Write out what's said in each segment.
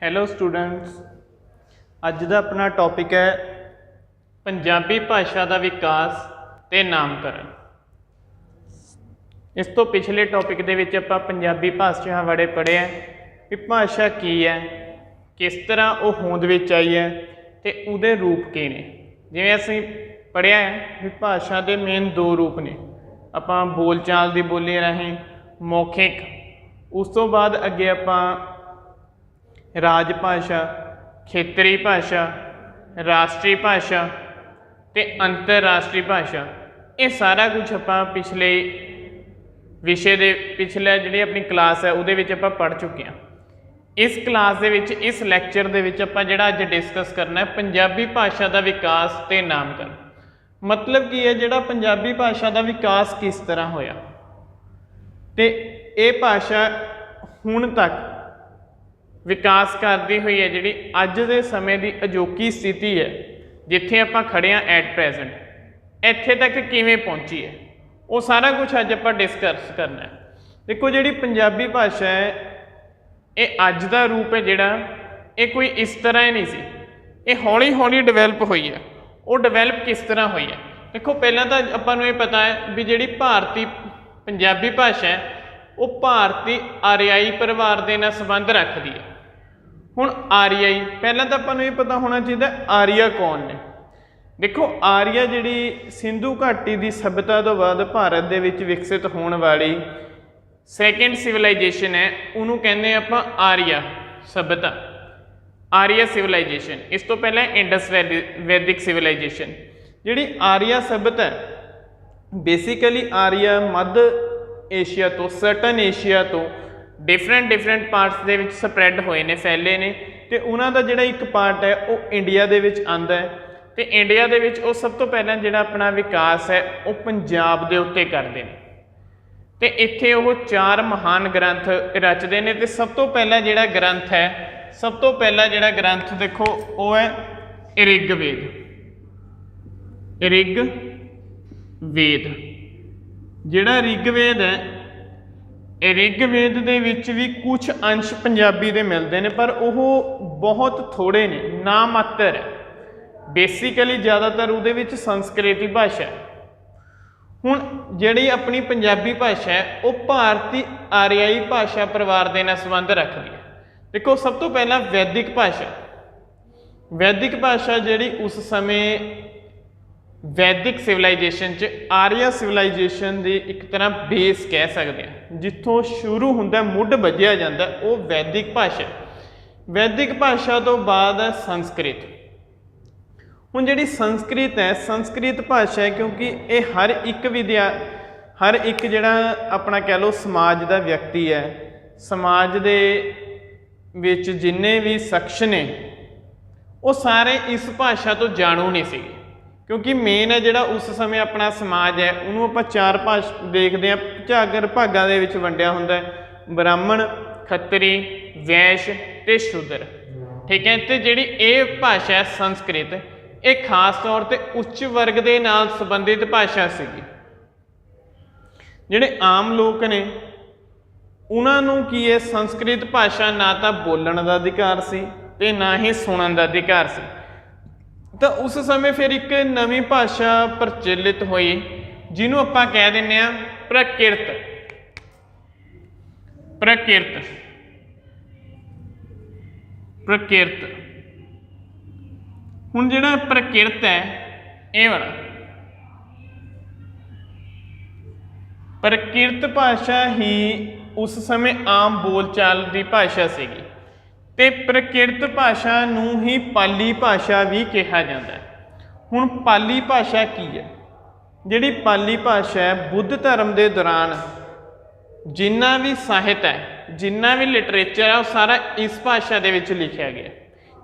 Hello students, ਅੱਜ ਦਾ ਆਪਣਾ topic ਹੈ ਪੰਜਾਬੀ ਭਾਸ਼ਾ ਦਾ ਵਿਕਾਸ ਤੇ ਨਾਮਕਰਨ। ਇਸ ਤੋਂ ਪਿਛਲੇ ਟੌਪਿਕ ਦੇ ਵਿੱਚ ਆਪਾਂ ਪੰਜਾਬੀ ਭਾਸ਼ਾ ਬਾਰੇ ਪੜ੍ਹਿਆ ਵੀ ਭਾਸ਼ਾ ਕੀ ਹੈ, ਕਿਸ ਤਰ੍ਹਾਂ ਉਹ ਹੋਂਦ ਵਿੱਚ ਆਈ ਹੈ ਤੇ ਉਹਦੇ ਰੂਪ ਕੀ ਨੇ। ਜਿਵੇਂ ਅਸੀਂ ਪੜ੍ਹਿਆ ਹੈ ਵੀ ਭਾਸ਼ਾ ਦੇ ਮੇਨ ਦੋ ਰੂਪ ਨੇ, ਆਪਾਂ ਬੋਲਚਾਲ ਦੀ ਬੋਲੀ ਰਾਹੀਂ, ਮੌਖਿਕ, ਉਸ ਤੋਂ ਬਾਅਦ ਅੱਗੇ ਆਪਾਂ ਰਾਜ ਭਾਸ਼ਾ, ਖੇਤਰੀ ਭਾਸ਼ਾ, ਰਾਸ਼ਟਰੀ ਭਾਸ਼ਾ ਤੇ ਅੰਤਰਰਾਸ਼ਟਰੀ ਭਾਸ਼ਾ। ਇਹ ਸਾਰਾ ਕੁਝ ਆਪਾਂ ਪਿਛਲੇ ਵਿਸ਼ੇ ਦੇ ਪਿਛਲੇ ਜਿਹੜੀ ਆਪਣੀ ਕਲਾਸ ਹੈ ਉਹਦੇ ਵਿੱਚ ਆਪਾਂ ਪੜ੍ਹ ਚੁੱਕੇ ਹਾਂ। ਇਸ ਕਲਾਸ ਦੇ ਵਿੱਚ, ਇਸ ਲੈਕਚਰ ਦੇ ਵਿੱਚ ਆਪਾਂ ਜਿਹੜਾ ਅੱਜ ਡਿਸਕਸ ਕਰਨਾ ਹੈ ਪੰਜਾਬੀ ਭਾਸ਼ਾ ਦਾ ਵਿਕਾਸ ਤੇ ਨਾਮਕਰਨ। ਮਤਲਬ ਕੀ ਹੈ, ਜਿਹੜਾ ਪੰਜਾਬੀ ਭਾਸ਼ਾ ਦਾ ਵਿਕਾਸ ਕਿਸ ਤਰ੍ਹਾਂ ਹੋਇਆ ਤੇ ਇਹ ਭਾਸ਼ਾ ਹੁਣ ਤੱਕ ਵਿਕਾਸ ਕਰਦੀ ਹੋਈ ਹੈ, ਜਿਹੜੀ ਅੱਜ ਦੇ ਸਮੇਂ ਦੀ ਅਜੋਕੀ ਸਥਿਤੀ ਹੈ ਜਿੱਥੇ ਆਪਾਂ ਖੜੇ ਹਾਂ ਐਟ ਪ੍ਰੈਜ਼ੈਂਟ, ਇੱਥੇ ਤੱਕ ਕਿਵੇਂ ਪਹੁੰਚੀ ਹੈ, ਉਹ ਸਾਰਾ ਕੁਝ ਅੱਜ ਆਪਾਂ ਡਿਸਕਸ ਕਰਨਾ ਹੈ। ਦੇਖੋ, ਜਿਹੜੀ ਪੰਜਾਬੀ ਭਾਸ਼ਾ ਹੈ ਇਹ ਅੱਜ ਦਾ ਰੂਪ ਹੈ ਜਿਹੜਾ, ਇਹ ਕੋਈ ਇਸ ਤਰ੍ਹਾਂ ਹੀ ਨਹੀਂ ਸੀ, ਇਹ ਹੌਲੀ ਹੌਲੀ ਡਿਵੈਲਪ ਹੋਈ ਹੈ। ਉਹ ਡਿਵੈਲਪ ਕਿਸ ਤਰ੍ਹਾਂ ਹੋਈ ਹੈ? ਦੇਖੋ, ਪਹਿਲਾਂ ਤਾਂ ਆਪਾਂ ਨੂੰ ਇਹ ਪਤਾ ਹੈ ਵੀ ਜਿਹੜੀ ਭਾਰਤੀ ਪੰਜਾਬੀ ਭਾਸ਼ਾ ਹੈ ਉਹ ਭਾਰਤੀ ਆਰਿਆਈ ਪਰਿਵਾਰ ਦੇ ਨਾਲ ਸੰਬੰਧ ਰੱਖਦੀ ਹੈ। ਹੁਣ ਆਰਿਆਈ, ਪਹਿਲਾਂ ਤਾਂ ਆਪਾਂ ਨੂੰ ਇਹ ਪਤਾ ਹੋਣਾ ਚਾਹੀਦਾ ਆਰੀਆ ਕੌਣ ਨੇ। ਦੇਖੋ, ਆਰੀਆ ਜਿਹੜੀ ਸਿੰਧੂ ਘਾਟੀ ਦੀ ਸਭਿਅਤਾ ਤੋਂ ਬਾਅਦ ਭਾਰਤ ਦੇ ਵਿੱਚ ਵਿਕਸਿਤ ਹੋਣ ਵਾਲੀ ਸੈਕਿੰਡ ਸਿਵਲਾਈਜੇਸ਼ਨ ਹੈ, ਉਹਨੂੰ ਕਹਿੰਦੇ ਆਪਾਂ ਆਰੀਆ ਸਭਿਅਤਾ, ਆਰੀਆ ਸਿਵਲਾਈਜੇਸ਼ਨ। ਇਸ ਤੋਂ ਪਹਿਲਾਂ ਇੰਡਸ ਵੈਦਿਕ ਸਿਵਲਾਈਜੇਸ਼ਨ। ਜਿਹੜੀ ਆਰੀਆ ਸਭਿਅਤਾ ਬੇਸਿਕਲੀ ਆਰੀਆ ਮੱਧ ਏਸ਼ੀਆ ਤੋਂ, ਸਰਟਨ ਏਸ਼ੀਆ ਤੋਂ ਡਿਫਰੈਂਟ ਪਾਰਟਸ ਦੇ ਵਿੱਚ ਸਪਰੈਡ ਹੋਏ ਨੇ, ਫੈਲੇ ਨੇ, ਤੇ ਉਹਨਾਂ ਦਾ ਜਿਹੜਾ ਇੱਕ ਪਾਰਟ ਹੈ ਉਹ ਇੰਡੀਆ ਦੇ ਵਿੱਚ ਆਉਂਦਾ ਹੈ। ਤੇ ਇੰਡੀਆ ਦੇ ਵਿੱਚ ਉਹ ਸਭ ਤੋਂ ਪਹਿਲਾਂ ਜਿਹੜਾ ਆਪਣਾ ਵਿਕਾਸ ਹੈ ਉਹ ਪੰਜਾਬ ਦੇ ਉੱਤੇ ਕਰਦੇ ਨੇ, ਤੇ ਇੱਥੇ ਉਹ 4 ਮਹਾਨ ਗ੍ਰੰਥ ਰਚਦੇ ਨੇ। ਤੇ ਸਭ ਤੋਂ ਪਹਿਲਾਂ ਜਿਹੜਾ ਗ੍ਰੰਥ ਹੈ, ਸਭ ਤੋਂ ਪਹਿਲਾਂ ਜਿਹੜਾ ਗ੍ਰੰਥ ਦੇਖੋ ਉਹ ਹੈ ਰਿਗਵੇਦ। ਰਿਗਵੇਦ, ਜਿਹੜਾ ਰਿਗਵੇਦ ਹੈ, ਇਹ ਰਿਗਵੇਦ ਦੇ ਵਿੱਚ ਵੀ ਕੁਝ ਅੰਸ਼ ਪੰਜਾਬੀ ਦੇ ਮਿਲਦੇ ਨੇ, ਪਰ ਉਹ ਬਹੁਤ ਥੋੜ੍ਹੇ ਨੇ, ਨਾ ਮਾਤਰ ਹੈ। ਬੇਸਿਕਲੀ ਜ਼ਿਆਦਾਤਰ ਉਹਦੇ ਵਿੱਚ ਸੰਸਕ੍ਰਿਤੀ ਭਾਸ਼ਾ ਹੈ। ਹੁਣ ਜਿਹੜੀ ਆਪਣੀ ਪੰਜਾਬੀ ਭਾਸ਼ਾ ਹੈ ਉਹ ਭਾਰਤੀ ਆਰਿਆਈ ਭਾਸ਼ਾ ਪਰਿਵਾਰ ਦੇ ਨਾਲ ਸੰਬੰਧ ਰੱਖਦੀ ਹੈ। ਦੇਖੋ, ਸਭ ਤੋਂ ਪਹਿਲਾਂ ਵੈਦਿਕ ਭਾਸ਼ਾ, ਵੈਦਿਕ ਭਾਸ਼ਾ ਜਿਹੜੀ ਉਸ ਸਮੇਂ ਵੈਦਿਕ ਸਿਵਲਾਈਜੇਸ਼ਨ 'ਚ ਆਰੀਆ ਸਿਵਲਾਈਜੇਸ਼ਨ ਦੀ ਇੱਕ ਤਰ੍ਹਾਂ ਬੇਸ ਕਹਿ ਸਕਦੇ ਹਾਂ, ਜਿੱਥੋਂ ਸ਼ੁਰੂ ਹੁੰਦਾ, ਮੁੱਢ ਵੱਜਿਆ ਜਾਂਦਾ, ਉਹ ਵੈਦਿਕ ਭਾਸ਼ਾ। ਵੈਦਿਕ ਭਾਸ਼ਾ ਤੋਂ ਬਾਅਦ ਹੈ ਸੰਸਕ੍ਰਿਤ। ਹੁਣ ਜਿਹੜੀ ਸੰਸਕ੍ਰਿਤ ਹੈ, ਸੰਸਕ੍ਰਿਤ ਭਾਸ਼ਾ ਹੈ, ਕਿਉਂਕਿ ਇਹ ਹਰ ਇੱਕ ਜਿਹੜਾ ਆਪਣਾ ਕਹਿ ਲਓ ਸਮਾਜ ਦਾ ਵਿਅਕਤੀ ਹੈ, ਸਮਾਜ ਦੇ ਵਿੱਚ ਜਿੰਨੇ ਵੀ ਸ਼ਖਸ ਨੇ ਉਹ ਸਾਰੇ ਇਸ ਭਾਸ਼ਾ ਤੋਂ ਜਾਣੂ ਨਹੀਂ ਸੀਗੇ, ਕਿਉਂਕਿ ਮੇਨ ਹੈ ਜਿਹੜਾ ਉਸ ਸਮੇਂ ਆਪਣਾ ਸਮਾਜ ਹੈ ਉਹਨੂੰ ਆਪਾਂ 4 ਦੇਖਦੇ ਹਾਂ, ਝਾਗਰ ਭਾਗਾਂ ਦੇ ਵਿੱਚ ਵੰਡਿਆ ਹੁੰਦਾ, ਬ੍ਰਾਹਮਣ, ਖੱਤਰੀ, ਵੈਸ਼ ਤੇ ਸ਼ੂਦਰ। ਠੀਕ ਹੈ, ਤੇ ਜਿਹੜੀ ਇਹ ਭਾਸ਼ਾ ਹੈ ਸੰਸਕ੍ਰਿਤ, ਇਹ ਖਾਸ ਤੌਰ ਤੇ ਉੱਚ ਵਰਗ ਦੇ ਨਾਲ ਸੰਬੰਧਿਤ ਭਾਸ਼ਾ ਸੀਗੀ। ਜਿਹੜੇ ਆਮ ਲੋਕ ਨੇ ਉਹਨਾਂ ਨੂੰ ਕੀ ਹੈ, ਸੰਸਕ੍ਰਿਤ ਭਾਸ਼ਾ ਨਾ ਤਾਂ ਬੋਲਣ ਦਾ ਅਧਿਕਾਰ ਸੀ ਤੇ ਨਾ ਹੀ ਸੁਣਨ ਦਾ ਅਧਿਕਾਰ ਸੀ। ਤਾਂ ਉਸ ਸਮੇਂ ਫਿਰ ਇੱਕ ਨਵੀਂ ਭਾਸ਼ਾ ਪ੍ਰਚਲਿਤ ਹੋਈ ਜਿਹਨੂੰ ਆਪਾਂ ਕਹਿ ਦਿੰਦੇ ਹਾਂ ਪ੍ਰਕਿਰਤ। ਪ੍ਰਕਿਰਤ, ਪ੍ਰਕਿਰਤ। ਹੁਣ ਜਿਹੜਾ ਪ੍ਰਕਿਰਤ ਹੈ, ਇਹ ਵਾਲਾ ਪ੍ਰਕਿਰਤ ਭਾਸ਼ਾ ਹੀ ਉਸ ਸਮੇਂ ਆਮ ਬੋਲਚਾਲ ਦੀ ਭਾਸ਼ਾ ਸੀਗੀ, ਤੇ ਪ੍ਰਕਿਰਤ ਭਾਸ਼ਾ ਨੂੰ ਹੀ ਪਾਲੀ ਭਾਸ਼ਾ ਵੀ ਕਿਹਾ ਜਾਂਦਾ ਹੈ। ਹੁਣ ਪਾਲੀ ਭਾਸ਼ਾ ਕੀ ਹੈ? ਜਿਹੜੀ ਪਾਲੀ ਭਾਸ਼ਾ ਹੈ, ਬੁੱਧ ਧਰਮ ਦੇ ਦੌਰਾਨ ਜਿੰਨਾ ਵੀ ਸਾਹਿਤ ਹੈ, ਜਿੰਨਾ ਵੀ ਲਿਟਰੇਚਰ ਹੈ, ਉਹ ਸਾਰਾ ਇਸ ਭਾਸ਼ਾ ਦੇ ਵਿੱਚ ਲਿਖਿਆ ਗਿਆ।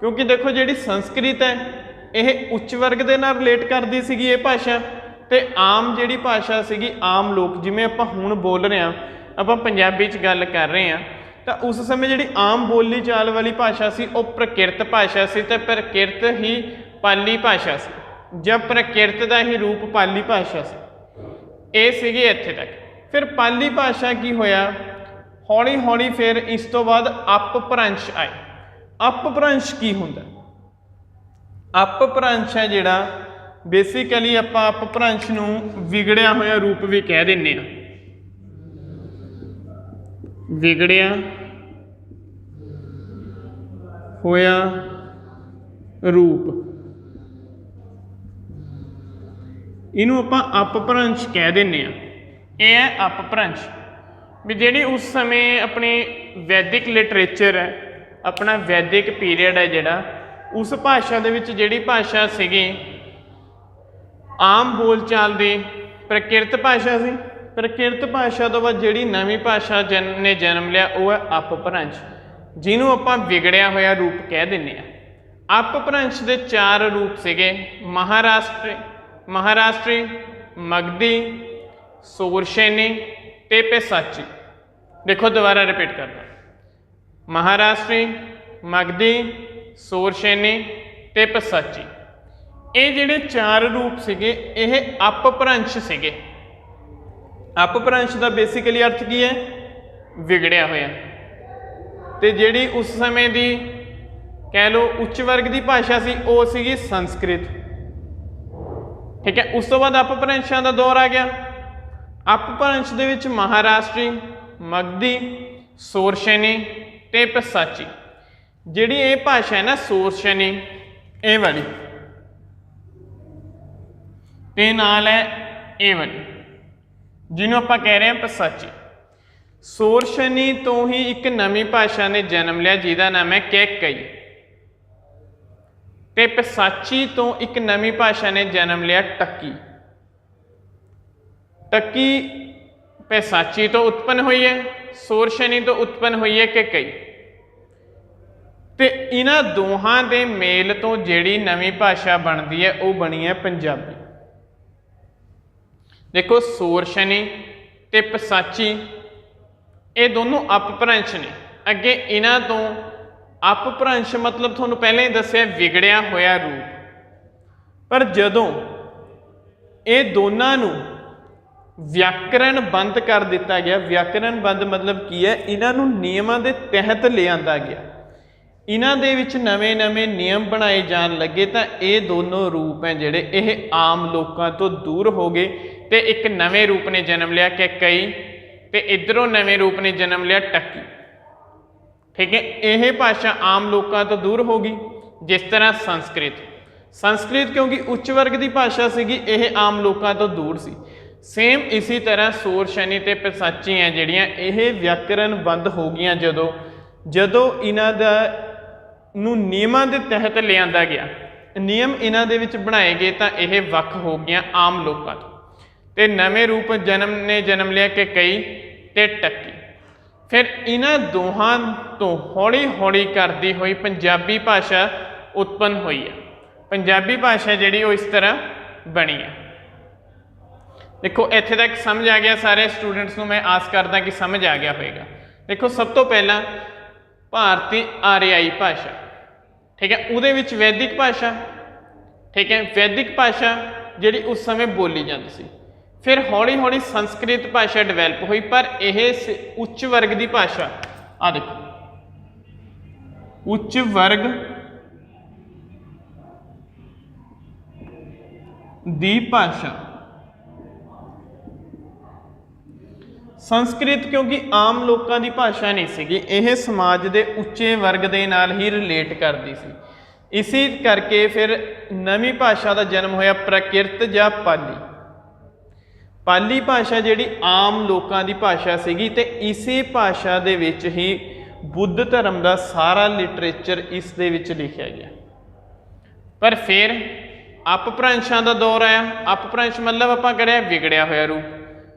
ਕਿਉਂਕਿ ਦੇਖੋ, ਜਿਹੜੀ ਸੰਸਕ੍ਰਿਤ ਹੈ ਇਹ ਉੱਚ ਵਰਗ ਦੇ ਨਾਲ ਰਿਲੇਟ ਕਰਦੀ ਸੀਗੀ ਇਹ ਭਾਸ਼ਾ, ਤੇ ਆਮ ਜਿਹੜੀ ਭਾਸ਼ਾ ਸੀਗੀ, ਆਮ ਲੋਕ, ਜਿਵੇਂ ਆਪਾਂ ਹੁਣ ਬੋਲ ਰਹੇ ਹਾਂ, ਆਪਾਂ ਪੰਜਾਬੀ 'ਚ ਗੱਲ ਕਰ ਰਹੇ ਹਾਂ, ਤਾਂ ਉਸ ਸਮੇਂ ਜਿਹੜੀ ਆਮ ਬੋਲੀ ਚਾਲ ਵਾਲੀ ਭਾਸ਼ਾ ਸੀ ਉਹ ਪ੍ਰਕਿਰਤ ਭਾਸ਼ਾ ਸੀ, ਤੇ ਪ੍ਰਕਿਰਤ ਹੀ ਪਾਲੀ ਭਾਸ਼ਾ ਸੀ, ਜਾਂ ਪ੍ਰਕਿਰਤ ਦਾ ਹੀ ਰੂਪ ਪਾਲੀ ਭਾਸ਼ਾ ਸੀ। ਇਹ ਸੀਗੀ ਇੱਥੇ ਤੱਕ। ਫਿਰ ਪਾਲੀ ਭਾਸ਼ਾ ਕੀ ਹੋਇਆ, ਹੌਲੀ ਹੌਲੀ ਫਿਰ ਇਸ ਤੋਂ ਬਾਅਦ ਅਪਭ੍ਰੰਸ਼ ਆਏ। अपभ्रंश की हुंदा? अपभ्रंश है जिहड़ा बेसिकली आपां अपभ्रंश नूं विगड़िया होया रूप भी कह दिंदे आ। विगड़िया होया रूप, इनू आपां अपभ्रंश कह दिंदे आ। यह है अपभ्रंश भी जिहड़ी उस समय अपनी वैदिक लिटरेचर है, अपना वैदिक पीरियड है जिहड़ा, उस भाषा दे विच जिहड़ी भाषा सीगी आम बोलचाल दी प्रकृत भाषा सी। प्रकृत भाषा तो बाद जिहड़ी नवीं भाषा ने जन्म लिया वो है अपभ्रंश, जिन्हों आपां विगड़िया होया रूप कह दिंदे आ। अपभ्रंश दे 4 रूप सीगे, महाराष्ट्री, मगधी, सोरशेनी ते पैसाची। देखो दोबारा रिपीट करदा, महाराष्ट्री, मगधी, सोरशेनी ते पैसाची। ये जिहड़े 4 रूप सीगे ये अपभ्रंश सीगे। अपभ्रंश का बेसिकली अर्थ की है? विगड़िया होया। ते जिहड़ी उस समय दी कह लो उच्च वर्ग की भाषा सी वो सीगी संस्कृत। ठीक है, उस तो बाद अपभ्रंशां दा दौर आ गया। अपभ्रंश दे विच महाराष्ट्री, मगधी, सोरशेनी ते पैसाची। जिहड़ी ये भाषा है ना सोरशेनी, ये वाली ते नाल है ये वाली, जिन्हों आपां कह रहे हैं पैसाची। सोरशेनी तो ही एक नवीं भाषा ने जन्म लिया जिहदा नाम है कैकई, ते पैसाची तो एक नवीं भाषा ने जन्म लिया टक्की। टक्की पैसाची तो उत्पन्न हुई है, सोरशेनी तो उत्पन्न हुई है कैकई। ते इन्हां दोहां दे मेल तो जिहड़ी नवीं भाषा बनती है वो बनी है पंजाबी। देखो सोरशेनी ते पैसाची ये दोनों अपभ्रंश ने। अगे इन्हां तो अपभ्रंश मतलब तुहानूं पहले ही दस्सिया विगड़िया होया रूप, पर जदों ये दोनों नूं व्याकरण बंद कर दिता गया, व्याकरण बंद मतलब की है, इन्हां नूं नियमां दे तहत ले आंदा गया, इन्हां दे विच नवे नवे नियम बनाए जान लगे, तो ये दोनों रूप हैं जिहड़े ये आम लोगों तो दूर हो गए ते एक नवे रूप ने जन्म लिया कैकई, ते इधरों नवे रूप ने जन्म लिया टक्की। ठीक है, यह भाषा आम लोगों तो दूर हो गई। जिस तरह संस्कृत क्योंकि उच्च वर्ग की भाषा सीगी, यह आम लोगों तो दूर सी। सेम इसी तरह सोरशेनी ते पैसाची हैं जिहड़ियां यह व्याकरण बंद हो गई जदों इन्हां दा नूं नियमां दे तहत लिआंदा गया, नियम इन्हां दे विच बनाए गए, तो यह वख हो गई आम लोगों तो। ते नवे रूप जन्म लिया कैकई ते टक्की। फिर इन्हां दोहां तो हौली हौली करती हुई पंजाबी भाषा उत्पन्न हुई है। पंजाबी भाषा जिहड़ी वो इस तरह बनी है। देखो इत्थे तक समझ आ गया सारे स्टूडेंट्स को, मैं आस करदा कि समझ आ गया होगा। देखो सब तो पहला भारती आर्याई भाषा, ठीक है, उहदे विच वैदिक भाषा, ठीक है, वैदिक भाषा जिहड़ी उस समय बोली जाती सी। फिर हौली हौली संस्कृत भाषा डिवेलप हुई, पर यह उच्च वर्ग की भाषा, आ देखो उच्च वर्ग दी भाषा। संस्कृत क्योंकि आम लोगों की भाषा नहीं सी, यह समाज के उच्चे वर्ग के नाल ही रिलेट करती सी। इसी करके फिर नवी भाषा का जन्म होया प्राकृत या पाली। पाली भाषा जिहड़ी आम लोगों की भाषा सीगी, ते इसी भाषा दे विच ही बुद्ध धर्म का सारा लिटरेचर इस दे विच लिखिया गया। पर फिर अपभ्रंशां दा दौर आया। अपभ्रंश मतलब आपां करिया विगड़िया होया रूप।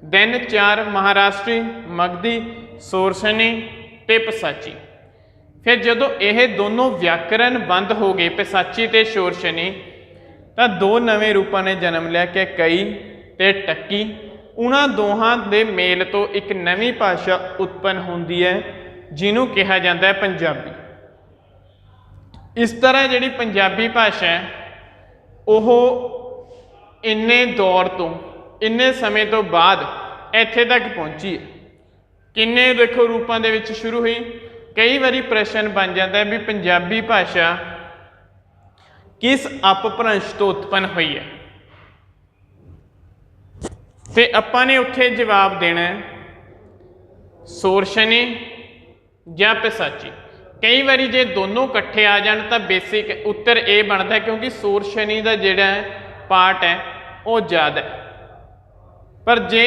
दिन 4 महाराष्ट्री, मगधी, सोरशेनी ते पैसाची। फिर जदों यह दोनों व्याकरण बंद हो गए, पैसाची ते सोरशेनी, तो 2 नवे रूपों ने जन्म लिया कैकई ते टक्की। उन्हां दोहां दे मेल तो एक नवी भाषा उत्पन्न होंदी है जिन्हों कहा जाता है पंजाबी। इस तरह जिहड़ी पंजाबी भाषा है वो इन्ने दौर तो इन्ने समय तो बाद इत्थे तक पहुंची है। किन्ने देखो रूपों दे विच शुरू हुई, कई बारी प्रश्न बन जाता है भी पंजाबी भाषा किस अपभ्रंश तो उत्पन्न हुई है, तो आपां ने उत्थे जवाब देना है सोरशनी या पिसाची। कई बारी जे दोनों इकट्ठे आ जाण तो बेसिक उत्तर ये बनता, क्योंकि सोरशनी का जिहड़ा पार्ट है वो ज़्यादा है, पर जे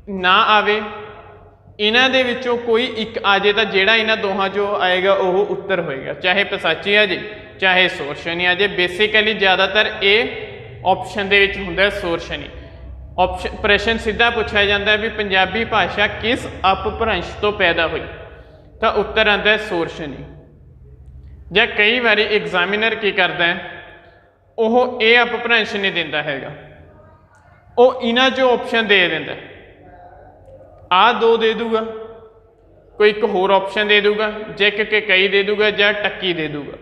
ना आवे इन्हां दे विचों कोई एक आ जाए तो जिहड़ा इन्हां दोहां चों आएगा वो उत्तर होएगा, चाहे पिसाची आ जाए चाहे सोरशनी आ जाए। बेसिकली ज़्यादातर ये ऑप्शन दे विच हुंदा सोरशनी। ऑप्शन प्रश्न सीधा पूछा जाता है भी पंजाबी भाषा किस अपभ्रंश तो पैदा हुई, तो उत्तर आता है सोरशनी। या कई बार एग्जामिनर की करता है वह ये अपभ्रंश नहीं देता हैगा, वो इन्हां चों ऑप्शन दे देता, आ दो दे दूगा, कोई एक होर ऑप्शन दे दूगा, जिक के कई दे दूगा या टक्की दे दूगा,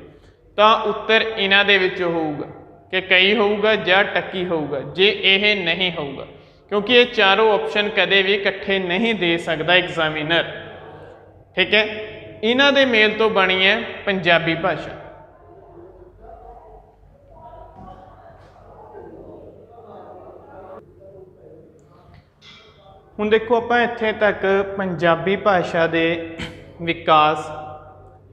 तो उत्तर इन्हां दे विच होऊगा कि कई होऊगा या टक्की होऊगा। जे यह नहीं होऊगा, क्योंकि ये चारों ऑप्शन कदे भी इकट्ठे नहीं दे सकता एग्जामिनर, ठीक है। इन्हां दे मेल तो बनी है पंजाबी भाषा। हुण देखो आपां इत्थे तक पंजाबी भाषा दे विकास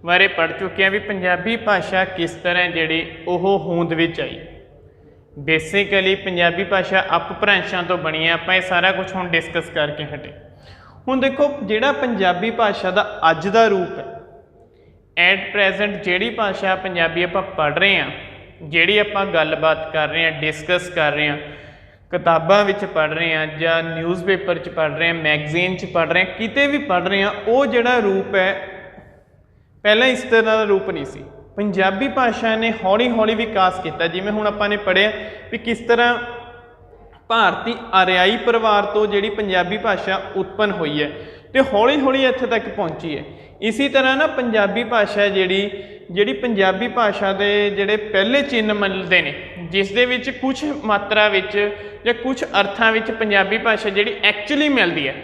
बारे पढ़ चुके हैं भी पंजाबी भाषा किस तरह जिहड़ी ओह होंद विच आई। बेसिकली पंजाबी भाषा अपभ्रंशां तो बनी है, आपां ये सारा कुछ हुण डिस्कस करके हटे। हुण देखो जिहड़ा पंजाबी भाषा दा अज दा रूप है, एट प्रेजेंट जिहड़ी भाषा पंजाबी आपां पढ़ रहे हैं, जिहड़ी आपां गलबात कर रहे हैं, डिस्कस कर रहे हैं, किताबां विच पढ़ रहे हैं या न्यूज़पेपर च पढ़ रहे हैं, मैगजीन च पढ़ रहे हैं, किते भी पढ़ रहे हैं, वो जिहड़ा रूप है पहला इस तरह का रूप नहीं सी। पंजाबी भाषा ने हौली हौली विकास किया, जिवें हुण आपां ने पढ़िया भी किस तरह भारती आरियाई परिवार तो जिहड़ी पंजाबी भाषा उत्पन्न हुई है तो हौली हौली इत्थे तक पहुंची है। इसी तरह ना पंजाबी भाषा जिहड़ी पंजाबी भाषा के जिहड़े पहले चिन्ह मिलते हैं, जिस दे विच कुछ मात्रा विच या कुछ अर्थां विच पंजाबी भाषा जिहड़ी एक्चुअली मिलती है,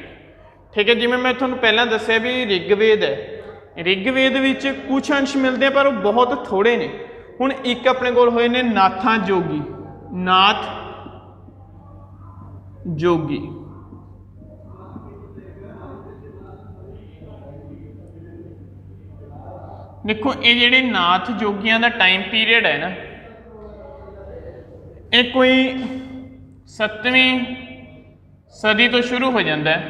ठीक है। जिवें मैं तुहानूं पहलां दस्सिया भी ऋग्वेद है, ऋग्वेद विच कुछ अंश मिलते हैं पर वो बहुत थोड़े ने। हुण एक अपने कोल होए ने नाथा जोगी, नाथ जोगी, देखो ये जिहड़े नाथ जोगियां दा टाइम पीरियड है ना, ये कोई 7वीं सदी तो शुरू हो जाता है,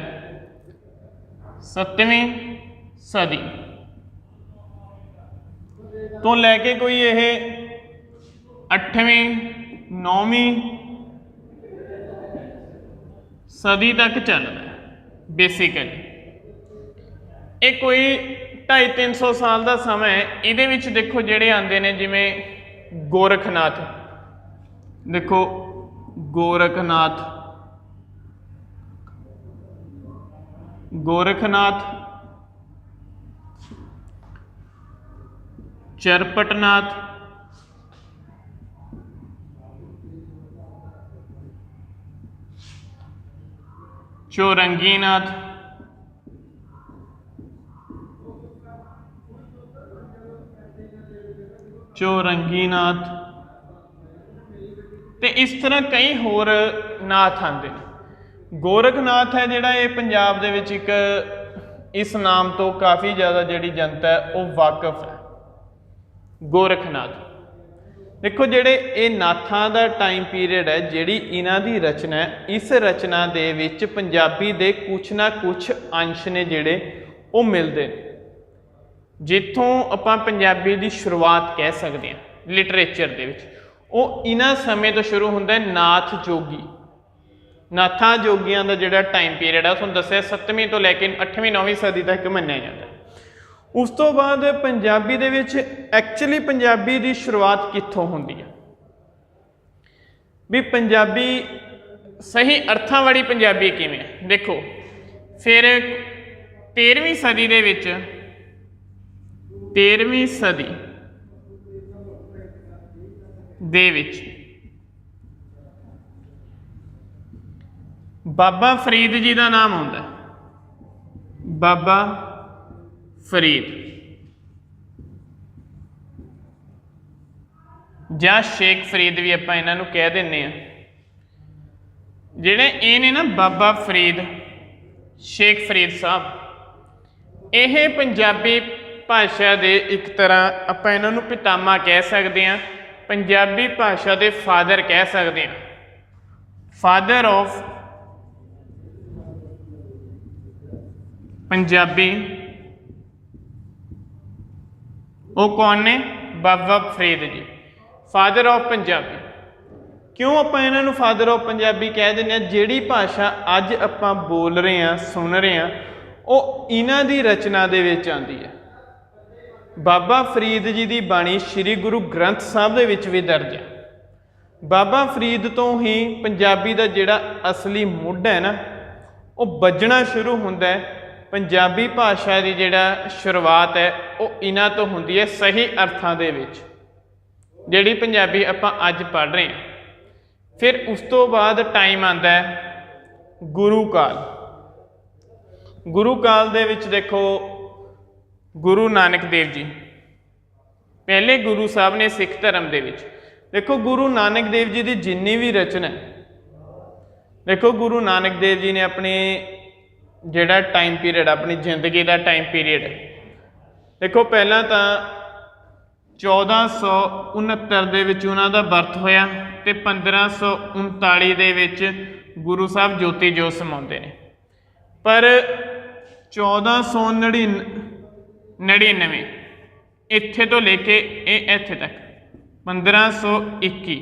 7वीं सदी तो लैके कोई यह 8वीं 9वीं सदी तक चलता है। बेसिकली ये कोई 250-300 साल का समय है। इहदे विच देखो जिहड़े आंदे ने जिवें गोरखनाथ, देखो गोरखनाथ, गोरखनाथ, चरपटनाथ, चौरंगीनाथ, चौरंगीनाथ ते इस तरह कई होर नाथ आते हैं। गोरखनाथ है जिहड़ा ये पंजाब दे विच एक इस नाम तो काफ़ी ज़्यादा जिहड़ी जनता है वो वाकफ है। गोरखनाथ देखो जिहड़े ये नाथां दा टाइम पीरियड है, जिहड़ी इन्हां दी रचना है, इस रचना दे विच पंजाबी दे कुछ ना कुछ अंश ने जिहड़े वो मिलते हैं, जिथों आपां पंजाबी दी शुरुआत कह सकते हैं लिटरेचर दे विच। वो इन्हां समय तो शुरू हुंदा है नाथ जोगी, नाथां जोगियां दा जिहड़ा टाइम पीरियड है तुहानूं दस्सिया 7वीं तो लैके 8वीं 9वीं सदी तक मन्निया जाता है। उस तो बाद पंजाबी दे विच एक्चुअली पंजाबी दी शुरुआत कित्थों हुंदी है भी पंजाबी सही अर्थां वाली पंजाबी किवें है। देखो फिर 13वीं सदी दे विच 13वीं सदी दे विच बाबा फरीद जी का नाम आउंदा है। बाबा फरीद ਜਾਂ शेख फरीद भी ਆਪਾਂ ਇਹਨਾਂ ਨੂੰ ਕਹਿ ਦਿੰਦੇ ਆ। ਜਿਹੜੇ ਇਹ ਨੇ ਨਾ ਬਾਬਾ ਫਰੀਦ, शेख फरीद साहब, ਇਹ ਪੰਜਾਬੀ ਭਾਸ਼ਾ ਦੇ ਇੱਕ ਤਰ੍ਹਾਂ ਆਪਾਂ ਇਹਨਾਂ ਨੂੰ ਪਿਤਾਮਾ ਕਹਿ ਸਕਦੇ ਹਾਂ, ਪੰਜਾਬੀ ਭਾਸ਼ਾ ਦੇ ਫਾਦਰ ਕਹਿ ਸਕਦੇ ਹਾਂ, ਫਾਦਰ ਆਫ ਪੰਜਾਬੀ। ਉਹ ਕੌਣ ਨੇ? Baba Farid ji, father of Punjabi. क्यों ਆਪਾਂ ਇਹਨਾਂ ਨੂੰ ਫਾਦਰ ਆਫ ਪੰਜਾਬੀ ਕਹਿ ਦਿੰਦੇ ਹਾਂ? ਜਿਹੜੀ ਭਾਸ਼ਾ ਅੱਜ ਆਪਾਂ ਬੋਲ ਰਹੇ ਹਾਂ, ਸੁਣ ਰਹੇ ਹਾਂ, ਉਹ ਇਹਨਾਂ ਦੀ ਰਚਨਾ ਦੇ ਵਿੱਚ ਆਉਂਦੀ ਹੈ। ਬਾਬਾ ਫਰੀਦ ਜੀ ਦੀ ਬਾਣੀ ਸ੍ਰੀ ਗੁਰੂ ਗ੍ਰੰਥ ਸਾਹਿਬ ਦੇ ਵਿੱਚ ਵੀ ਦਰਜ ਹੈ। ਬਾਬਾ ਫਰੀਦ ਤੋਂ ਹੀ ਪੰਜਾਬੀ ਦਾ ਜਿਹੜਾ ਅਸਲੀ ਮੁੱਢ ਹੈ ਨਾ, ਉਹ ਵੱਜਣਾ ਸ਼ੁਰੂ ਹੁੰਦਾ ਹੈ। ਪੰਜਾਬੀ ਭਾਸ਼ਾ ਦੀ ਜਿਹੜਾ ਸ਼ੁਰੂਆਤ ਹੈ ਉਹ ਇਹਨਾਂ ਤੋਂ ਹੁੰਦੀ ਹੈ, ਸਹੀ ਅਰਥਾਂ ਦੇ ਵਿੱਚ, ਜਿਹੜੀ ਪੰਜਾਬੀ ਆਪਾਂ ਅੱਜ ਪੜ੍ਹ ਰਹੇ ਹਾਂ। ਫਿਰ ਉਸ ਤੋਂ ਬਾਅਦ ਟਾਈਮ ਆਉਂਦਾ ਹੈ ਗੁਰੂ ਕਾਲ। ਗੁਰੂ ਕਾਲ ਦੇ ਵਿੱਚ ਦੇਖੋ ਗੁਰੂ ਨਾਨਕ ਦੇਵ ਜੀ ਪਹਿਲੇ ਗੁਰੂ ਸਾਹਿਬ ਨੇ ਸਿੱਖ ਧਰਮ ਦੇ ਵਿੱਚ। ਦੇਖੋ ਗੁਰੂ ਨਾਨਕ ਦੇਵ ਜੀ ਦੀ ਜਿੰਨੀ ਵੀ ਰਚਨਾ, ਦੇਖੋ ਗੁਰੂ ਨਾਨਕ ਦੇਵ ਜੀ ਨੇ ਆਪਣੇ ਜਿਹੜਾ ਟਾਈਮ ਪੀਰੀਅਡ, ਆਪਣੀ ਜ਼ਿੰਦਗੀ ਦਾ ਟਾਈਮ ਪੀਰੀਅਡ, ਦੇਖੋ ਪਹਿਲਾਂ ਤਾਂ 1469 ਦੇ ਵਿੱਚ ਉਹਨਾਂ ਦਾ ਬਰਥ ਹੋਇਆ ਤੇ 1539 ਦੇ ਵਿੱਚ ਗੁਰੂ ਸਾਹਿਬ ਜੋਤੀ ਜੋਤ ਸਮਾਉਂਦੇ ਨੇ। ਪਰ 1499 ਇੱਥੇ ਤੋਂ ਲੈ ਕੇ ਇਹ ਇੱਥੇ ਤੱਕ 1521,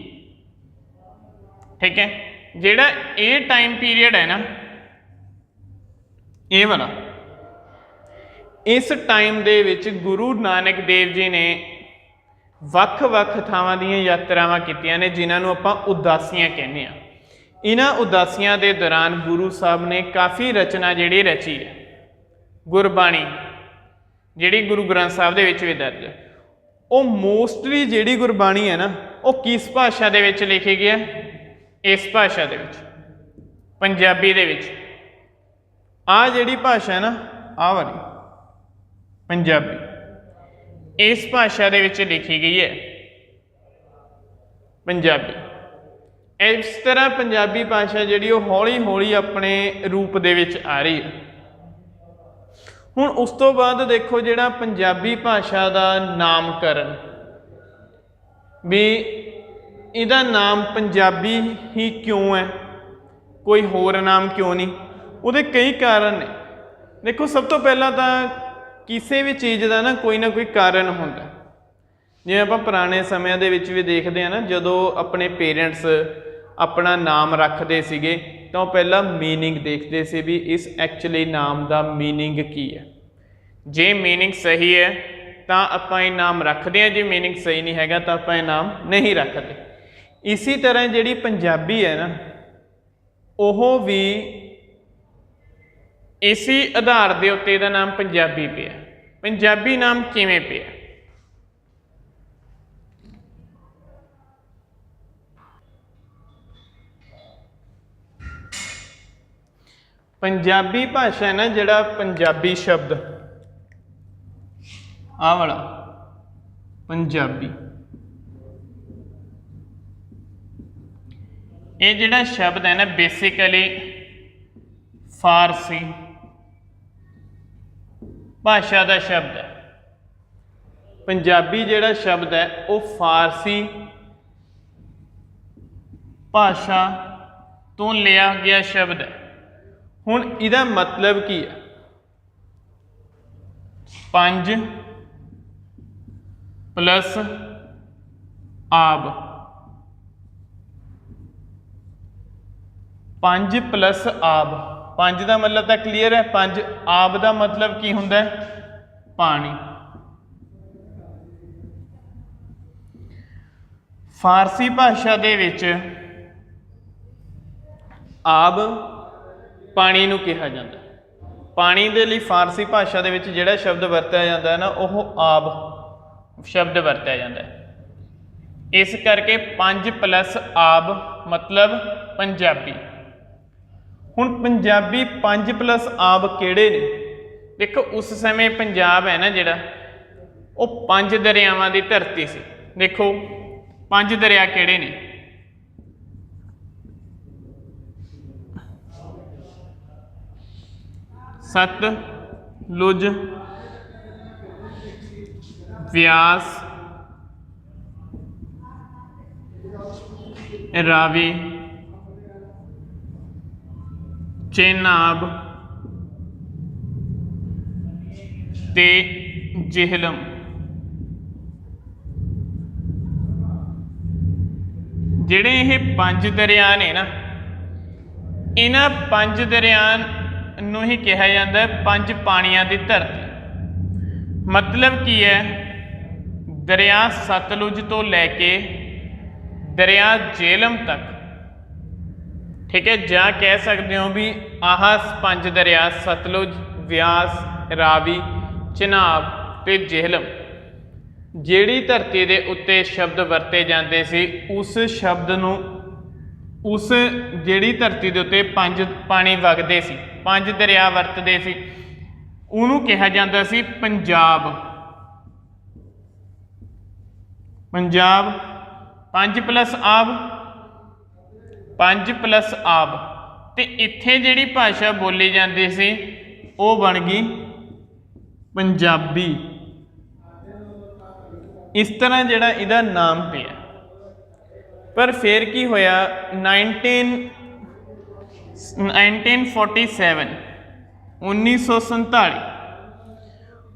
ਠੀਕ ਹੈ, ਜਿਹੜਾ ਇਹ ਟਾਈਮ ਪੀਰੀਅਡ ਹੈ ਨਾ, ਇਹ ਵਾਲਾ, ਇਸ ਟਾਈਮ ਦੇ ਵਿੱਚ ਗੁਰੂ ਨਾਨਕ ਦੇਵ ਜੀ ਨੇ ਵੱਖ-ਵੱਖ ਥਾਵਾਂ ਦੀਆਂ ਯਾਤਰਾਵਾਂ ਕੀਤੀਆਂ ਨੇ, ਜਿਨ੍ਹਾਂ ਨੂੰ ਆਪਾਂ ਉਦਾਸੀਆਂ ਕਹਿੰਦੇ ਹਾਂ। ਇਹਨਾਂ ਉਦਾਸੀਆਂ ਦੇ ਦੌਰਾਨ ਗੁਰੂ ਸਾਹਿਬ ਨੇ ਕਾਫੀ ਰਚਨਾ ਜਿਹੜੀ ਰਚੀ ਹੈ। ਗੁਰਬਾਣੀ ਜਿਹੜੀ ਗੁਰੂ ਗ੍ਰੰਥ ਸਾਹਿਬ ਦੇ ਵਿੱਚ ਵੀ ਦਰਜ ਹੈ, ਉਹ ਮੋਸਟਲੀ ਜਿਹੜੀ ਗੁਰਬਾਣੀ ਹੈ ਨਾ, ਉਹ ਕਿਸ ਭਾਸ਼ਾ ਦੇ ਵਿੱਚ ਲਿਖੀ ਗਈ ਹੈ? ਇਸ ਭਾਸ਼ਾ ਦੇ ਵਿੱਚ, ਪੰਜਾਬੀ ਦੇ ਵਿੱਚ। ਆਹ ਜਿਹੜੀ ਭਾਸ਼ਾ ਹੈ ਨਾ, ਆਹ ਵਾਲੀ ਪੰਜਾਬੀ, ਇਸ ਭਾਸ਼ਾ ਦੇ ਵਿੱਚ ਲਿਖੀ ਗਈ ਹੈ ਪੰਜਾਬੀ। ਇਸ ਤਰ੍ਹਾਂ ਪੰਜਾਬੀ ਭਾਸ਼ਾ ਜਿਹੜੀ ਉਹ ਹੌਲੀ ਹੌਲੀ ਆਪਣੇ ਰੂਪ ਦੇ ਵਿੱਚ ਆ ਰਹੀ ਹੈ। ਹੁਣ ਉਸ ਤੋਂ ਬਾਅਦ ਦੇਖੋ ਜਿਹੜਾ ਪੰਜਾਬੀ ਭਾਸ਼ਾ ਦਾ ਨਾਮਕਰਨ, ਵੀ ਇਹਦਾ ਨਾਮ ਪੰਜਾਬੀ ਹੀ ਕਿਉਂ ਹੈ, ਕੋਈ ਹੋਰ ਨਾਮ ਕਿਉਂ ਨਹੀਂ? ਉਹਦੇ ਕਈ ਕਾਰਨ ਨੇ। ਦੇਖੋ ਸਭ ਤੋਂ ਪਹਿਲਾਂ ਤਾਂ ਕਿਸੇ ਵੀ ਚੀਜ਼ ਦਾ ਨਾ ਕੋਈ ਕਾਰਨ ਹੁੰਦਾ। ਜਿਵੇਂ ਆਪਾਂ ਪੁਰਾਣੇ ਸਮਿਆਂ ਦੇ ਵਿੱਚ ਵੀ ਦੇਖਦੇ ਹਾਂ ਨਾ, ਜਦੋਂ ਆਪਣੇ ਪੇਰੈਂਟਸ ਆਪਣਾ ਨਾਮ ਰੱਖਦੇ ਸੀਗੇ ਤਾਂ ਉਹ ਪਹਿਲਾਂ ਮੀਨਿੰਗ ਦੇਖਦੇ ਸੀ ਵੀ ਇਸ ਐਕਚੁਅਲੀ ਨਾਮ ਦਾ ਮੀਨਿੰਗ ਕੀ ਹੈ। ਜੇ ਮੀਨਿੰਗ ਸਹੀ ਹੈ ਤਾਂ ਆਪਾਂ ਇਹ ਨਾਮ ਰੱਖਦੇ ਹਾਂ, ਜੇ ਮੀਨਿੰਗ ਸਹੀ ਨਹੀਂ ਹੈਗਾ ਤਾਂ ਆਪਾਂ ਇਹ ਨਾਮ ਨਹੀਂ ਰੱਖਦੇ। ਇਸੇ ਤਰ੍ਹਾਂ ਜਿਹੜੀ ਪੰਜਾਬੀ ਹੈ ਨਾ, ਉਹ ਵੀ ਇਸੇ ਆਧਾਰ ਦੇ ਉੱਤੇ ਇਹਦਾ ਨਾਮ ਪੰਜਾਬੀ ਪਿਆ। ਪੰਜਾਬੀ ਨਾਮ ਕਿਵੇਂ ਪਿਆ? ਪੰਜਾਬੀ ਭਾਸ਼ਾ ਹੈ ਨਾ, ਜਿਹੜਾ ਪੰਜਾਬੀ ਸ਼ਬਦ, ਆਹ ਵਾਲਾ ਪੰਜਾਬੀ, ਇਹ ਜਿਹੜਾ ਸ਼ਬਦ ਹੈ ਨਾ, ਬੇਸਿਕਲੀ ਫਾਰਸੀ ਭਾਸ਼ਾ ਦਾ ਸ਼ਬਦ ਹੈ। ਪੰਜਾਬੀ ਜਿਹੜਾ ਸ਼ਬਦ ਹੈ ਉਹ ਫਾਰਸੀ ਭਾਸ਼ਾ ਤੋਂ ਲਿਆ ਗਿਆ ਸ਼ਬਦ ਹੈ। ਹੁਣ ਇਹਦਾ ਮਤਲਬ ਕੀ ਹੈ? 5 + ਆਬ, 5 + ਆਬ। 5 ਦਾ ਮਤਲਬ ਤਾਂ ਕਲੀਅਰ ਹੈ। 5 ਆਬ ਦਾ ਮਤਲਬ ਕੀ ਹੁੰਦਾ ਹੈ? ਪਾਣੀ। ਫਾਰਸੀ ਭਾਸ਼ਾ ਦੇ ਵਿੱਚ ਆਬ ਪਾਣੀ ਨੂੰ ਕਿਹਾ ਜਾਂਦਾ। ਪਾਣੀ ਦੇ ਲਈ ਫਾਰਸੀ ਭਾਸ਼ਾ ਦੇ ਵਿੱਚ ਜਿਹੜਾ ਸ਼ਬਦ ਵਰਤਿਆ ਜਾਂਦਾ ਹੈ ਨਾ, ਉਹ ਆਬ ਸ਼ਬਦ ਵਰਤਿਆ ਜਾਂਦਾ ਹੈ। ਇਸ ਕਰਕੇ 5 + ਆਬ ਮਤਲਬ ਪੰਜਾਬੀ। ਹੁਣ ਪੰਜਾਬੀ 5 + ਆਬ ਕਿਹੜੇ ਨੇ? देखो उस समय पंजाब है ना जिहड़ा वो 5 दरियावां की धरती सी। देखो 5 दरिया किहड़े ने? सतलुज, व्यास, रावी, चेनाब ते जेहलम। ਜਿਹੜੇ ਇਹ 5 दरिया ने ना, इन्हां 5 दरिया ਨੂੰ ही कहा जाता है 5 पानियां की धरती। मतलब की है, दरिया सतलुज तो लैके दरिया जेहलम तक, ठीक है, जा कह सकते हो भी आह 5 दरिया सतलुज, व्यास, रावी, चनाब ते जेहलम, ਜਿਹੜੀ ਧਰਤੀ ਦੇ ਉੱਤੇ शब्द वरते जाते सी, उस शब्द ਨੂੰ, उस ਜਿਹੜੀ ਧਰਤੀ ਦੇ ਉੱਤੇ 5 पानी वगदे सी, 5 दरिया वरतदे सी, ਉਹਨੂੰ ਕਿਹਾ ਜਾਂਦਾ ਸੀ पंजाब। पंजाब 5 प्लस आब, 5 प्लस आब, ते इत्थे ਜਿਹੜੀ भाषा बोली जाती सी ਉਹ बन गई पंजाबी। इस तरह जिहड़ा इहदा नाम पिया। पर फिर की होया, 1947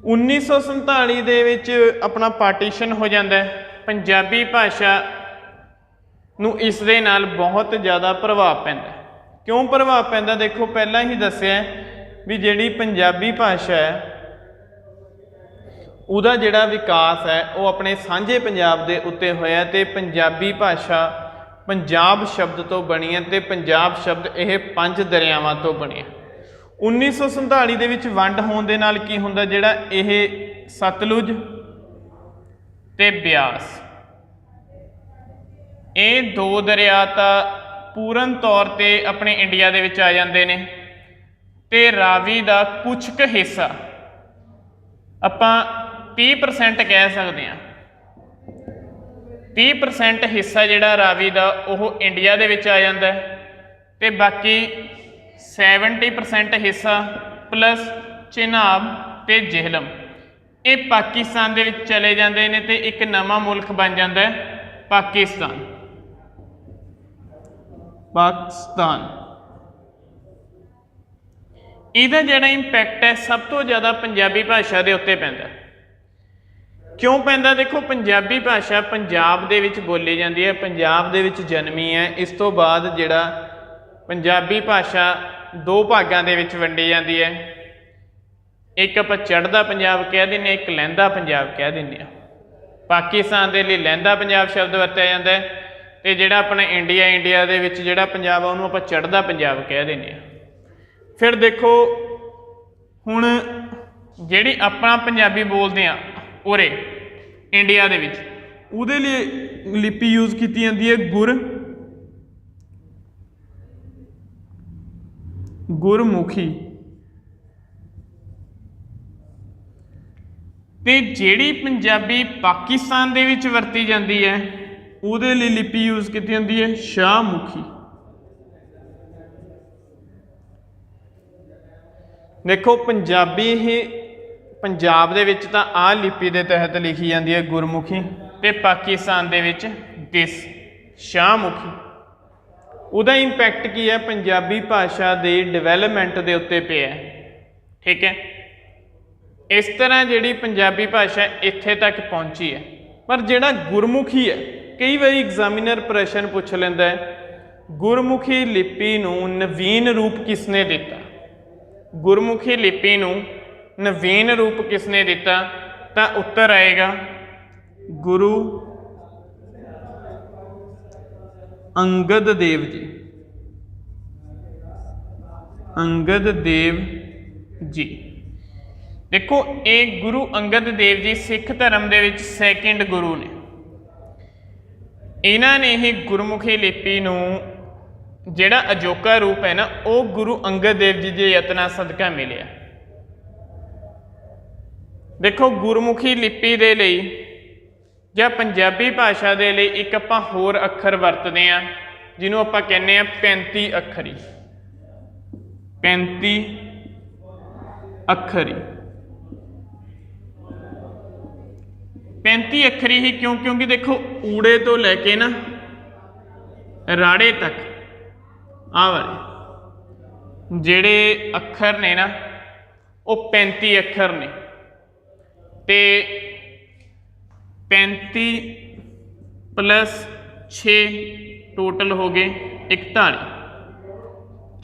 1947 ਦੇ ਵਿੱਚ अपना पार्टीशन हो जाता है। पंजाबी भाषा ਨੂੰ इस दे नाल बहुत ज़्यादा प्रभाव पैंदा। क्यों प्रभाव पैंदा? देखो पहला ही दस्सिया भी जिहड़ी पंजाबी भाषा है ਉਹਦਾ ਜਿਹੜਾ विकास है वो अपने सांझे पंजाब के उत्ते होया, ते पंजाबी भाषा पंजाब शब्द तो बनी है, ते पंजाब शब्द यह 5 दरियावां तो बने। 1947 ਦੇ ਵਿੱਚ ਵੰਡ ਹੋਣ ਦੇ ਨਾਲ ਕੀ ਹੁੰਦਾ, ਜਿਹੜਾ ਇਹ सतलुज ਤੇ ਬਿਆਸ, ਇਹ 2 दरिया ਤਾਂ पूर्ण तौर ਤੇ अपने इंडिया ਦੇ ਵਿੱਚ आ ਜਾਂਦੇ ਨੇ, ਤੇ ਰਾਵੀ ਦਾ ਕੁਝ ਕੁ ਹਿੱਸਾ ਆਪਾਂ 30% कह सकते हैं। 30% हिस्सा जिहड़ा रावी का वो इंडिया दे विच आ जाता है, तो बाकी 70% हिस्सा प्लस चेनाब ते जेहलम ये पाकिस्तान दे विच चले जाते हैं, तो एक नवा मुल्क बन जाता है पाकिस्तान। इहदा जिहड़ा इंपैक्ट है सब तो ज़्यादा पंजाबी भाषा के उत्ते पैंदा। क्यों पैंदा? देखो पंजाबी भाषा पंजाब दे विच बोली जाती है, पंजाब दे विच जन्मी है। इस तो बाद जिहड़ा पंजाबी भाषा 2 भागां दे विच वंडी जाती है, एक आपां चढ़दा पंजाब कह दिंदे, एक लਹਿੰਦਾ पंजाब कह दिंदे। पाकिस्तान दे लई लਹਿੰਦਾ पंजाब शब्द वरतिया जाता है, ते जिहड़ा अपना इंडिया दे विच जिहड़ा पंजाब आ उहनूं आपां चढ़दा पंजाब कह दिंदे। फिर देखो हुण जिहड़ी आपां पंजाबी बोलदे आ उरे इंडिया दे विच, उहदे लिए लिपि यूज की जाती है गुरमुखी। ते जिहड़ी पंजाबी पाकिस्तान दे विच वरती जाती है उहदे लिए लिपि यूज की जाती है शाहमुखी। देखो पंजाबी ही पंजाब दे विच तां आ लिपि के तहत लिखी जाती है गुरमुखी, ते पाकिस्तान दे विच दिस शाहमुखी। उहदा इंपैक्ट की है पंजाबी भाषा के डिवेलपमेंट के उत्ते पिया, ठीक है। इस तरह जिहड़ी पंजाबी भाषा इत्थे तक पहुँची है। पर जिहड़ा गुरमुखी है, कई बार एग्जामिनर प्रश्न पूछ लैंदा है गुरमुखी लिपि नूं नवीन रूप किसने दिता। गुरमुखी लिपि नूं नवीन रूप किसने दिता? तो उत्तर आएगा गुरु अंगद देव जी। अंगद देव जी, देखो एक गुरु अंगद देव जी सिख धर्म दे विच सैकेंड गुरु ने। इन्हां ने ही गुरमुखी लिपि नूं जिहड़ा अजोका रूप है ना, वो गुरु अंगद देव जी के यत्नां सदका मिलिया। देखो गुरमुखी लिपि दे लई ਜਾਂ ਪੰਜਾਬੀ ਭਾਸ਼ਾ ਦੇ ਲਈ ਇੱਕ ਆਪਾਂ ਹੋਰ ਅੱਖਰ ਵਰਤਦੇ ਹਾਂ ਜਿਹਨੂੰ ਆਪਾਂ ਕਹਿੰਦੇ ਆ 35 ਅੱਖਰੀ 35 ਅੱਖਰੀ 35 ਅੱਖਰੀ ਹੀ ਕਿਉਂ ਕਿਉਂਕਿ ਦੇਖੋ ਊੜੇ ਤੋਂ ਲੈ ਕੇ ਨਾ ਰਾੜੇ ਤੱਕ ਆਹ ਵਾਲੇ ਜਿਹੜੇ ਅੱਖਰ ਨੇ ਨਾ ਉਹ 35 ਅੱਖਰ ਨੇ ਤੇ 35 प्लस 6 टोटल हो गए 41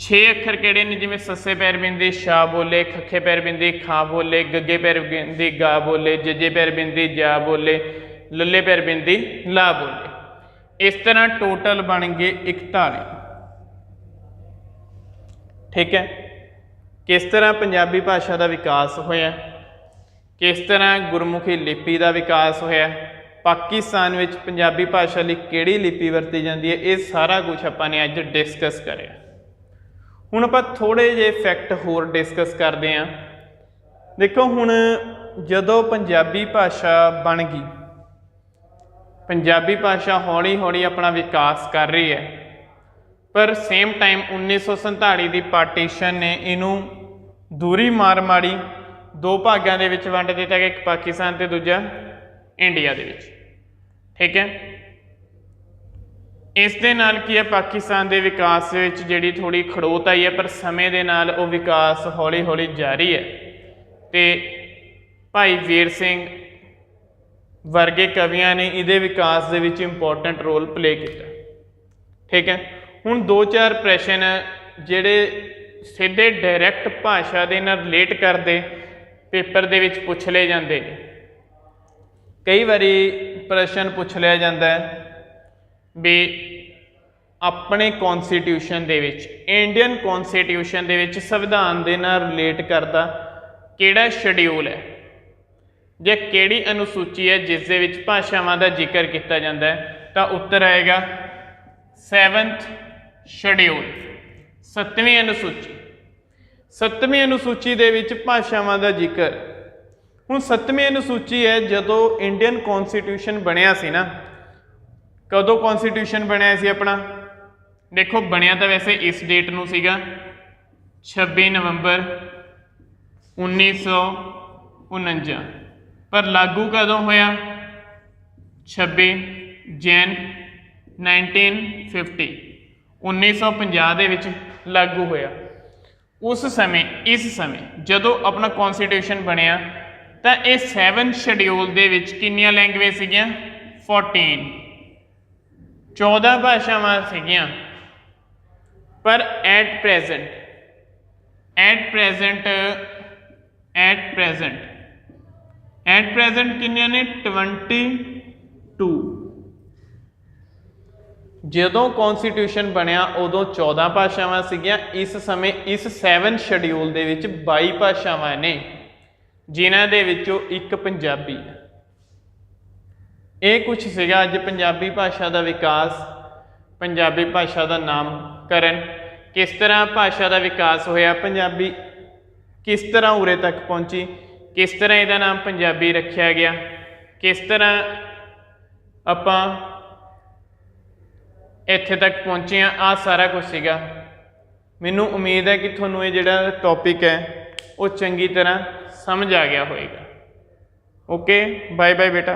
6 अखर किहड़े ने जिवें सस्से पैर बिंदी शा बोले खखे पैर बिंदी खा बोले गगे पैर बिंदी गा बोले जजे पैर बिंदी जा बोले लल्ले पैर बिंदी ला बोले इस तरह टोटल बन गए 41 ठीक है। किस तरह पंजाबी भाषा का विकास होया किस तरह गुरमुखी लिपि का विकास होया पाकिस्तान में पंजाबी भाषा लई किहड़ी लिपि वरती जाती है ये सारा कुछ आपां ने अज डिस्कस करिया। हुण आपां थोड़े जे फैक्ट होर डिस्कस करते हैं। देखो हुण जदों पंजाबी भाषा बन गई पंजाबी भाषा हौली हौली अपना विकास कर रही है पर सेम टाइम 1947 की पार्टीशन ने इनू दूरी मार मारी दो भागों के विच वंड दिता गया एक पाकिस्तान ते दूजा इंडिया दे विच ठीक है। इस दे नाल की है पाकिस्तान के विकास विच जिहड़ी थोड़ी खड़ोत आई है पर समय दे नाल वो विकास हौली हौली जारी है ते भाई वीर सिंह वर्गे कवियां ने इहदे विकास दे विच इंपोर्टेंट रोल प्ले किया ठीक है। हुण दो चार प्रश्न जिहड़े सीधे डायरैक्ट भाषा दे नाल रिलेट करदे पेपर दे विच पुछ ले जाते हैं। कई बारी प्रश्न पूछ लिया जाता है भी अपने कॉन्स्टिट्यूशन दे विच इंडियन कॉन्स्टिट्यूशन दे विच संविधान दे नाल रिलेट करता किहड़ा शेड्यूल है या किहड़ी अनुसूची है जिस दे विच भाषावां दा जिक्र किया जाता है तो उत्तर आएगा 7th शेड्यूल 7वीं अनुसूची 7वीं अनुसूची दे विच भाषावां दा जिक्र। हुण 7वीं अनुसूची है जदों इंडियन कॉन्स्टिट्यूशन बनिया सी ना कदों कॉन्स्टिट्यूशन बनिया सी अपना देखो बनिया तो वैसे इस डेट नूं सीगा 26 नवंबर 1949 पर लागू कदों होया 26 जैन 1950 1950 दे विच लागू होया। उस समय इस समय जदों अपना कॉन्स्टिट्यूशन बनिया तो ये 7 शेड्यूल दे विच कितनियां लैंग्वेज सीगियां 14 भाषावां सीगियां पर एट प्रेजेंट कितनियां ने 22। जदों कॉन्स्टिट्यूशन बनिया उदों 14 भाषावां सीगियां इस समय इस 7 शेड्यूल दे विच 22 भाषावां ने जिन्हां दे विचों एक पंजाबी है। ये कुछ सीगा अज पंजाबी भाषा का विकास पंजाबी भाषा का नामकरण किस तरह भाषा का विकास होया पंजाबी किस तरह उरे तक पहुँची किस तरह इहदा नाम पंजाबी रखा गया किस तरह आपां इत्थे तक पहुँचे हैं आ सारा कुछ सीगा। मैनू उम्मीद है कि तुहानू ये जिहड़ा टॉपिक है वो चंगी तरह समझ आ गया होएगा। ओके बाय बाय बेटा।